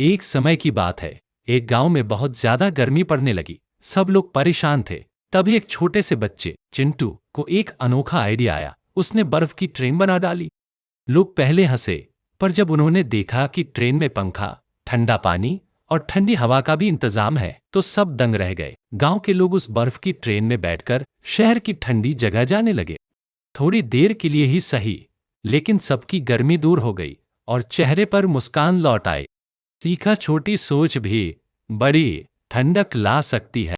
एक समय की बात है। एक गांव में बहुत ज्यादा गर्मी पड़ने लगी। सब लोग परेशान थे। तभी एक छोटे से बच्चे चिंटू को एक अनोखा आइडिया आया। उसने बर्फ की ट्रेन बना डाली। लोग पहले हंसे, पर जब उन्होंने देखा कि ट्रेन में पंखा, ठंडा पानी और ठंडी हवा का भी इंतजाम है, तो सब दंग रह गए। गांव के लोग उस बर्फ की ट्रेन में बैठकर शहर की ठंडी जगह जाने लगे। थोड़ी देर के लिए ही सही, लेकिन सबकी गर्मी दूर हो गई और चेहरे पर मुस्कान लौट आई। सीखा, छोटी सोच भी बड़ी ठंडक ला सकती है।